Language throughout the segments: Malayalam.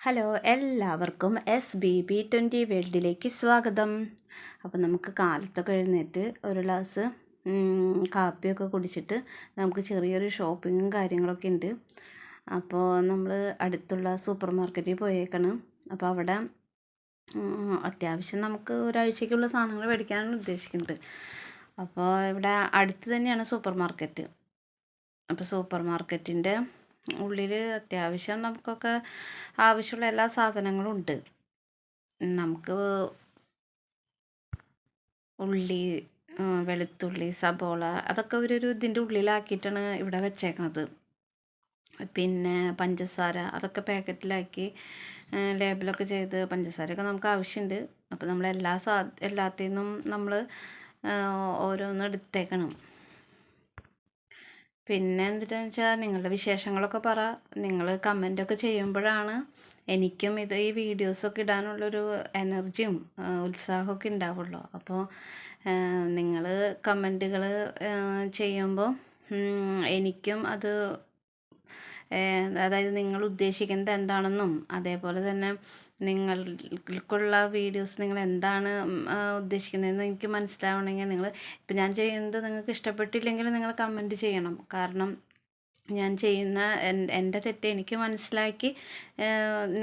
ഹലോ, എല്ലാവർക്കും SBB20 വേൾഡിലേക്ക് സ്വാഗതം. അപ്പോൾ നമുക്ക് കാലത്തൊക്കെ എഴുന്നേറ്റ് ഒരു ഗ്ലാസ് കാപ്പിയൊക്കെ കുടിച്ചിട്ട് നമുക്ക് ചെറിയൊരു ഷോപ്പിങ്ങും കാര്യങ്ങളൊക്കെ ഉണ്ട്. അപ്പോൾ നമ്മൾ അടുത്തുള്ള സൂപ്പർ മാർക്കറ്റിൽ പോയേക്കണം. അപ്പോൾ അവിടെ അത്യാവശ്യം നമുക്ക് ഒരാഴ്ചയ്ക്കുള്ള സാധനങ്ങൾ മേടിക്കാനാണ് ഉദ്ദേശിക്കുന്നത്. അപ്പോൾ ഇവിടെ അടുത്ത് തന്നെയാണ് സൂപ്പർ മാർക്കറ്റ്. അപ്പോൾ സൂപ്പർ മാർക്കറ്റിൻ്റെ ഉള്ളിൽ അത്യാവശ്യം നമുക്കൊക്കെ ആവശ്യമുള്ള എല്ലാ സാധനങ്ങളും ഉണ്ട്. നമുക്ക് ഉള്ളി, വെളുത്തുള്ളി, സബോള അതൊക്കെ ഇതിൻ്റെ ഉള്ളിലാക്കിയിട്ടാണ് ഇവിടെ വെച്ചേക്കണത്. പിന്നെ പഞ്ചസാര അതൊക്കെ പാക്കറ്റിലാക്കി ലേബലൊക്കെ ചെയ്ത് പഞ്ചസാരയൊക്കെ നമുക്ക് ആവശ്യമുണ്ട്. അപ്പോൾ നമ്മൾ എല്ലാത്തിൽ നിന്നും നമ്മൾ ഓരോന്ന് എടുത്തേക്കണം. പിന്നെ എന്തിട്ടാന്ന് വെച്ചാൽ നിങ്ങളുടെ വിശേഷങ്ങളൊക്കെ പറ. നിങ്ങൾ കമൻറ്റൊക്കെ ചെയ്യുമ്പോഴാണ് എനിക്കും ഈ വീഡിയോസൊക്കെ ഇടാനുള്ളൊരു എനർജിയും ഉത്സാഹമൊക്കെ ഉണ്ടാവുള്ളൂ. അപ്പോൾ നിങ്ങൾ കമൻറ്റുകൾ ചെയ്യുമ്പോൾ എനിക്കും അത് അതായത് നിങ്ങൾ ഉദ്ദേശിക്കുന്നത് എന്താണെന്നും അതേപോലെ തന്നെ നിങ്ങൾക്കുള്ള വീഡിയോസ് നിങ്ങൾ എന്താണ് ഉദ്ദേശിക്കുന്നതെന്ന് എനിക്ക് മനസ്സിലാവണമെങ്കിൽ നിങ്ങൾ ഇപ്പം ഞാൻ ചെയ്യുന്നത് നിങ്ങൾക്ക് ഇഷ്ടപ്പെട്ടില്ലെങ്കിൽ നിങ്ങൾ കമൻറ്റ് ചെയ്യണം. കാരണം ഞാൻ ചെയ്യുന്ന എൻ്റെ തെറ്റ് എനിക്ക് മനസ്സിലാക്കി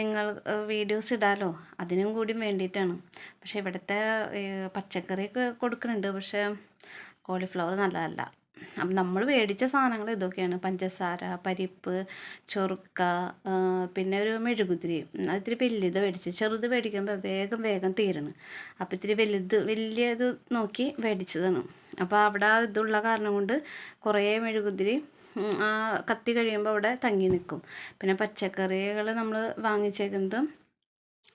നിങ്ങൾ വീഡിയോസ് ഇടാലോ, അതിനും കൂടി വേണ്ടിയിട്ടാണ്. പക്ഷേ ഇവിടുത്തെ പച്ചക്കറിയൊക്കെ കൊടുക്കുന്നുണ്ട്, പക്ഷേ കോളിഫ്ലവർ നല്ലതല്ല. അപ്പം നമ്മൾ മേടിച്ച സാധനങ്ങൾ ഇതൊക്കെയാണ്: പഞ്ചസാര, പരിപ്പ്, ചൊറുക്ക, പിന്നെ ഒരു മെഴുകുതിരി. അതിത്തിരി വലിയത് മേടിച്ച്, ചെറുത് മേടിക്കുമ്പോൾ വേഗം തീരണം. അപ്പോൾ ഇത്തിരി വലിയത് നോക്കി മേടിച്ചതാണ്. അപ്പോൾ അവിടെ ഇതുള്ള കാരണം കൊണ്ട് കുറേ മെഴുകുതിരി കത്തി കഴിയുമ്പോൾ അവിടെ തങ്ങി നിൽക്കും. പിന്നെ പച്ചക്കറികൾ നമ്മൾ വാങ്ങിച്ചേക്കുന്നത്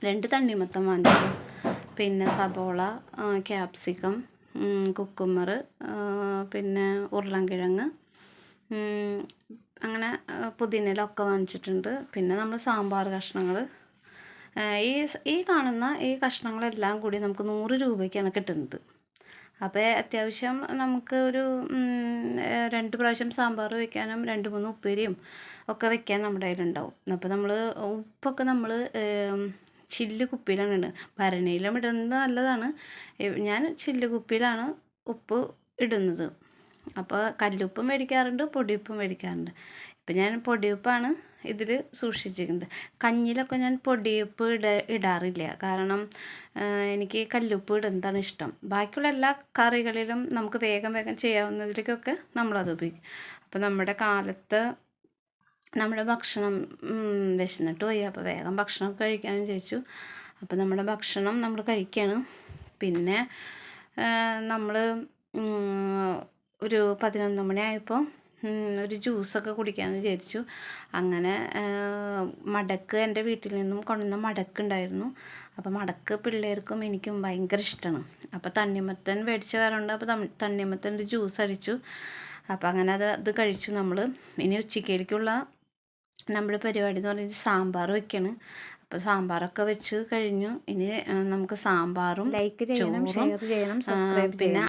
2 തണ്ണിമത്തൻ വാങ്ങിച്ചു, പിന്നെ സബോള, ക്യാപ്സിക്കം, കുക്കുമ്പർ, പിന്നെ ഉരുളൻകിഴങ്ങ്, അങ്ങനെ പുതിനയിലൊക്കെ വാങ്ങിച്ചിട്ടുണ്ട്. പിന്നെ നമ്മൾ സാമ്പാർ കഷ്ണങ്ങൾ, ഈ കാണുന്ന ഈ കഷ്ണങ്ങളെല്ലാം കൂടി നമുക്ക് 100 രൂപയ്ക്കാണ് കിട്ടുന്നത്. അപ്പോൾ അത്യാവശ്യം നമുക്ക് ഒരു 2 പ്രാവശ്യം സാമ്പാർ വയ്ക്കാനും 2-3 ഉപ്പേരിയും ഒക്കെ വയ്ക്കാൻ നമ്മുടെ കയ്യിലുണ്ടാവും. അപ്പോൾ നമ്മൾ ഉപ്പൊക്കെ നമ്മൾ ചില്ല് കുപ്പിയിലാണ് ഇടുന്നത്. ഭരണിയിലും ഇടുന്നത് നല്ലതാണ്. ഞാൻ ചില്ല് കുപ്പിയിലാണ് ഉപ്പ് ഇടുന്നത്. അപ്പോൾ കല്ലുപ്പും മേടിക്കാറുണ്ട്, പൊടിയുപ്പും മേടിക്കാറുണ്ട്. ഇപ്പം ഞാൻ പൊടിയുപ്പാണ് ഇതിൽ സൂക്ഷിച്ചിരിക്കുന്നത്. കഞ്ഞിയിലൊക്കെ ഞാൻ പൊടിയുപ്പ് ഇടാറില്ല, കാരണം എനിക്ക് കല്ലുപ്പ് ഇടുന്നതാണ് ഇഷ്ടം. ബാക്കിയുള്ള എല്ലാ കറികളിലും നമുക്ക് വേഗം ചെയ്യാവുന്നതിലേക്കൊക്കെ നമ്മളത് ഉപയോഗിക്കും. അപ്പോൾ നമ്മുടെ കാലത്ത് നമ്മുടെ ഭക്ഷണം വിശന്നിട്ട് പോയി, അപ്പോൾ വേഗം ഭക്ഷണം കഴിക്കാമെന്ന് വിചാരിച്ചു. അപ്പോൾ നമ്മുടെ ഭക്ഷണം നമ്മൾ കഴിക്കുകയാണ്. പിന്നെ നമ്മൾ ഒരു 11 മണിയായപ്പോൾ ഒരു ജ്യൂസൊക്കെ കുടിക്കാമെന്ന് വിചാരിച്ചു. അങ്ങനെ മടക്ക് എൻ്റെ വീട്ടിൽ നിന്നും കൊണ്ടുവന്ന മടക്കുണ്ടായിരുന്നു. അപ്പോൾ മടക്ക് പിള്ളേർക്കും എനിക്കും ഭയങ്കര ഇഷ്ടമാണ്. അപ്പോൾ തണ്ണിമത്തൻ മേടിച്ച് വരാറുണ്ട്. അപ്പോൾ തണ്ണിമത്തൻ്റെ ജ്യൂസ് അടിച്ചു. അപ്പോൾ അങ്ങനെ അത് കഴിച്ചു നമ്മൾ. ഇനി ഉച്ചക്കേലേക്കുള്ള നമ്മുടെ പരിപാടി എന്ന് പറയുന്നത് സാമ്പാർ വയ്ക്കുകയാണ്. അപ്പോൾ സാമ്പാറൊക്കെ വെച്ച് കഴിഞ്ഞു. ഇനി നമുക്ക് സാമ്പാറും ലൈക്ക് ചെയ്യണം, ഷെയർ ചെയ്യണം, സബ്സ്ക്രൈബ് ചെയ്യണം. പിന്നെ